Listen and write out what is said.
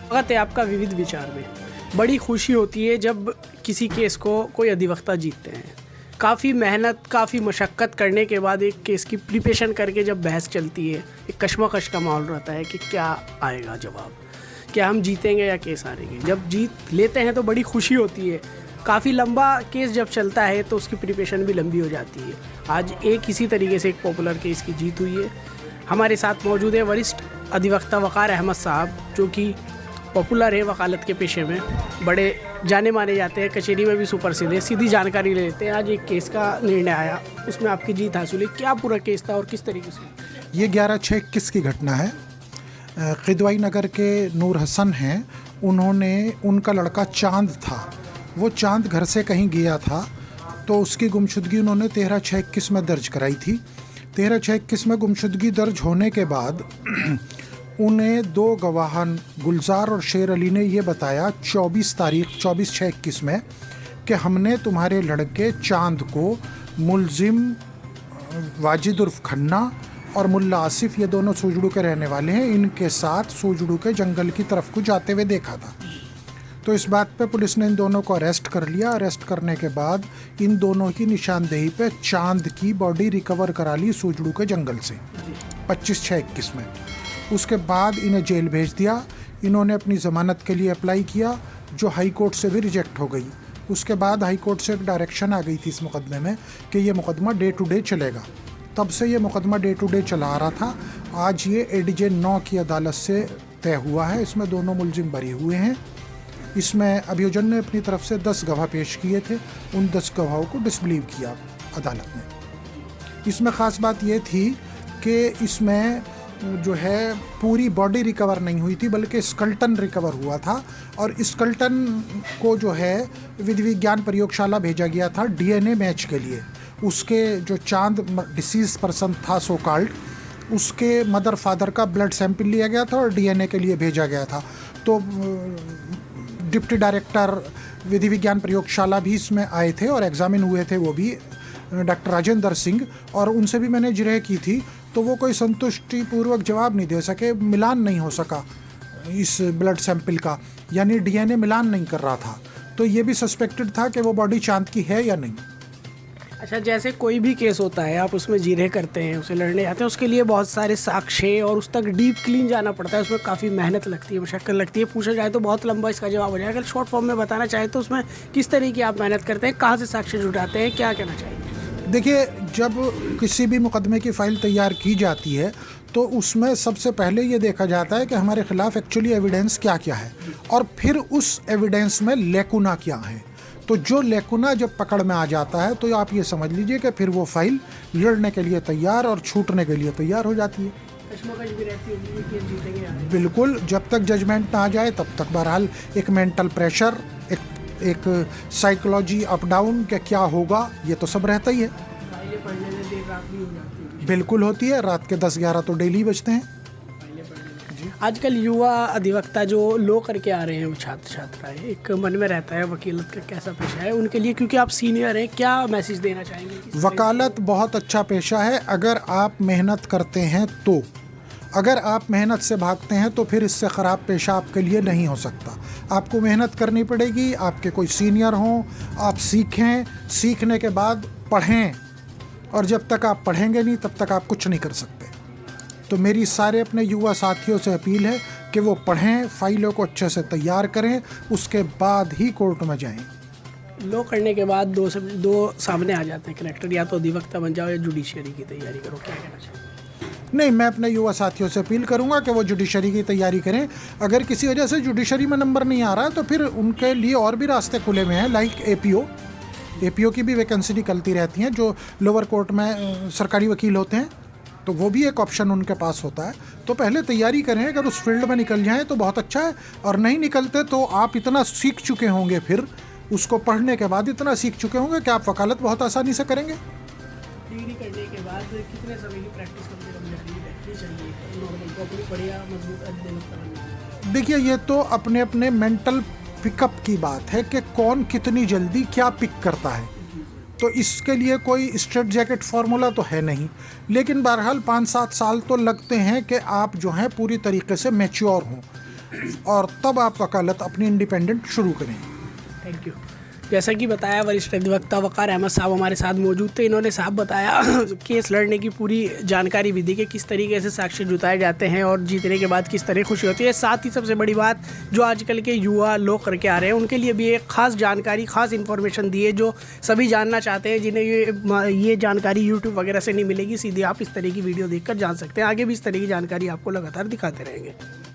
स्वागत है आपका विविध विचार में। बड़ी खुशी होती है जब किसी केस को कोई अधिवक्ता जीतते हैं। काफ़ी मेहनत, काफ़ी मशक्क़त करने के बाद एक केस की प्रिपरेशन करके जब बहस चलती है, एक कशमकश का माहौल रहता है कि क्या आएगा जवाब, क्या हम जीतेंगे या केस हारेंगे। जब जीत लेते हैं तो बड़ी खुशी होती है। काफ़ी लंबा केस जब चलता है तो उसकी प्रिपरेशन भी लंबी हो जाती है। आज इसी तरीके से एक पॉपुलर केस की जीत हुई है। हमारे साथ मौजूद है वरिष्ठ अधिवक्ता वक़ार अहमद साहब, जो कि पॉपुलर है वकालत के पेशे में, बड़े जाने माने जाते हैं, कचहरी में भी सुप्रसिद्ध है। सीधी जानकारी ले लेते हैं। आज एक केस का निर्णय आया, उसमें आपकी जीत हासिल हुई। क्या पूरा केस था और किस तरीके से? ये 11/6/21 की घटना है। क़िदवाई नगर के नूर हसन हैं, उनका लड़का चांद था। वो चांद घर से कहीं गया था तो उसकी गुमशुदगी उन्होंने 13/6/21 में दर्ज कराई थी। 13/6/21 में गुमशुदगी दर्ज होने के बाद उन्हें दो गवाहान गुलजार और शेर अली ने ये बताया 24/6/21 में कि हमने तुम्हारे लड़के चांद को मुलजिम वाजिद उर्फ खन्ना और मुल्ला आसिफ, ये दोनों सूजड़ू के रहने वाले हैं, इनके साथ सूजड़ू के जंगल की तरफ को जाते हुए देखा था। तो इस बात पे पुलिस ने इन दोनों को अरेस्ट कर लिया। अरेस्ट करने के बाद इन दोनों की निशानदेही पे चांद की बॉडी रिकवर करा ली सूजड़ू के जंगल से 25/6/21 में। उसके बाद इन्हें जेल भेज दिया। इन्होंने अपनी ज़मानत के लिए अप्लाई किया, जो हाई कोर्ट से भी रिजेक्ट हो गई। उसके बाद हाई कोर्ट से एक डायरेक्शन आ गई थी इस मुकदमे में कि ये मुकदमा डे टू डे चलेगा। तब से ये मुकदमा डे टू डे चला आ रहा था। आज ये ADJ 9 की अदालत से तय हुआ है। इसमें दोनों मुलजिम बरी हुए हैं। इसमें अभियोजन ने अपनी तरफ से 10 गवाह पेश किए थे। उन 10 गवाहों को डिसबिलीव किया अदालत ने। इसमें ख़ास बात ये थी कि इसमें जो है पूरी बॉडी रिकवर नहीं हुई थी, बल्कि स्कल्टन रिकवर हुआ था। और स्कल्टन को जो है विधि विज्ञान प्रयोगशाला भेजा गया था DNA मैच के लिए। उसके जो चांद डिसीज पर्सन था सो कॉल्ड, उसके मदर फादर का ब्लड सैंपल लिया गया था और DNA के लिए भेजा गया था। तो डिप्टी डायरेक्टर विधि विज्ञान प्रयोगशाला भी इसमें आए थे और एग्जामिन हुए थे, वो भी डॉक्टर राजेंद्र सिंह, और उनसे भी मैंने जिरह की थी। तो वो कोई संतुष्टिपूर्वक जवाब नहीं दे सके। मिलान नहीं हो सका इस ब्लड सैंपल का, यानी DNA मिलान नहीं कर रहा था। तो ये भी सस्पेक्टेड था कि वो बॉडी चांद की है या नहीं। अच्छा, जैसे कोई भी केस होता है, आप उसमें जिरह करते हैं, उसे लड़ने जाते हैं, उसके लिए बहुत सारे साक्ष्य और उस तक डीप क्लीन जाना पड़ता है। उसमें काफ़ी मेहनत लगती है, मशक्क़त लगती है। पूछा जाए तो बहुत लंबा इसका जवाब हो जाएगा। अगर शॉर्ट फॉर्म में बताना चाहें तो उसमें किस तरीके की आप मेहनत करते हैं, कहाँ से साक्ष्य जुटाते हैं, क्या कहना चाहिए? देखिए, जब किसी भी मुकदमे की फ़ाइल तैयार की जाती है तो उसमें सबसे पहले ये देखा जाता है कि हमारे ख़िलाफ़ एक्चुअली एविडेंस क्या क्या है, और फिर उस एविडेंस में लेकुना क्या है। तो जो लेकुना जब पकड़ में आ जाता है तो आप ये समझ लीजिए कि फिर वो फाइल लड़ने के लिए तैयार और छूटने के लिए तैयार हो जाती है। कशमकश भी रहती होगी कि जीतेंगे? बिल्कुल, जब तक जजमेंट ना आ जाए तब तक बहरहाल एक मेंटल प्रेशर, एक साइकोलॉजी अप डाउन के क्या होगा, ये तो सब रहता ही है। फाइलें पढ़ने में देर रात भी हो जाती है? बिल्कुल होती है। रात के 10-11 तो डेली बजते हैं। आजकल युवा अधिवक्ता जो लो करके आ रहे हैं, वो छात्र छात्राएं, एक मन में रहता है वकीलत का कैसा पेशा है उनके लिए, क्योंकि आप सीनियर हैं, क्या मैसेज देना चाहेंगे? वकालत बहुत अच्छा पेशा है अगर आप मेहनत करते हैं तो। अगर आप मेहनत से भागते हैं तो फिर इससे ख़राब पेशा आपके लिए नहीं हो सकता। आपको मेहनत करनी पड़ेगी, आपके कोई सीनियर हों, आप सीखें, सीखने के बाद पढ़ें, और जब तक आप पढ़ेंगे नहीं तब तक आप कुछ नहीं कर सकते। तो मेरी सारे अपने युवा साथियों से अपील है कि वो पढ़ें, फाइलों को अच्छे से तैयार करें, उसके बाद ही कोर्ट में जाएं। लो करने के बाद दो सामने आ जाते हैं कलेक्टर, या तो अधिवक्ता बन जाओ या जुडिशरी की तैयारी करो, क्या कहना चाहिए? नहीं, मैं अपने युवा साथियों से अपील करूंगा कि वो जुडिशरी की तैयारी करें। अगर किसी वजह से जुडिशरी में नंबर नहीं आ रहा तो फिर उनके लिए और भी रास्ते खुले हुए हैं, लाइक APO की भी वैकेंसी निकलती रहती हैं, जो लोअर कोर्ट में सरकारी वकील होते हैं, तो वो भी एक ऑप्शन उनके पास होता है। तो पहले तैयारी करें, अगर उस फील्ड में निकल जाएं तो बहुत अच्छा है, और नहीं निकलते तो आप इतना सीख चुके होंगे, फिर उसको पढ़ने के बाद इतना सीख चुके होंगे कि आप वकालत बहुत आसानी से करेंगे। डिग्री करने के बाद कितने समय की प्रैक्टिस कम से कम रखनी चाहिए नॉर्मल को अपनी बढ़िया मजबूत अधिवक्ता बनने? देखिए, ये तो अपने अपने मेंटल पिकअप की बात है कि कौन कितनी जल्दी क्या पिक करता है। तो इसके लिए कोई स्ट्रेट जैकेट फार्मूला तो है नहीं, लेकिन बहरहाल 5-7 साल तो लगते हैं कि आप जो हैं पूरी तरीके से मैच्योर हों। और तब आप वकालत अपनी इंडिपेंडेंट शुरू करें। Thank you. जैसा कि बताया, वरिष्ठ अधिवक्ता वक़ार अहमद साहब हमारे साथ मौजूद थे। इन्होंने साहब बताया केस लड़ने की पूरी जानकारी भी दी कि किस तरीके से साक्ष्य जुटाए जाते हैं और जीतने के बाद किस तरह खुशी होती है। साथ ही सबसे बड़ी बात, जो आजकल के युवा लोग करके आ रहे हैं उनके लिए भी एक ख़ास जानकारी, ख़ास इन्फॉर्मेशन दी है जो सभी जानना चाहते हैं, जिन्हें ये जानकारी यूट्यूब वगैरह से नहीं मिलेगी। सीधे आप इस तरह की वीडियो देखकर जान सकते हैं। आगे भी इस तरह की जानकारी आपको लगातार दिखाते रहेंगे।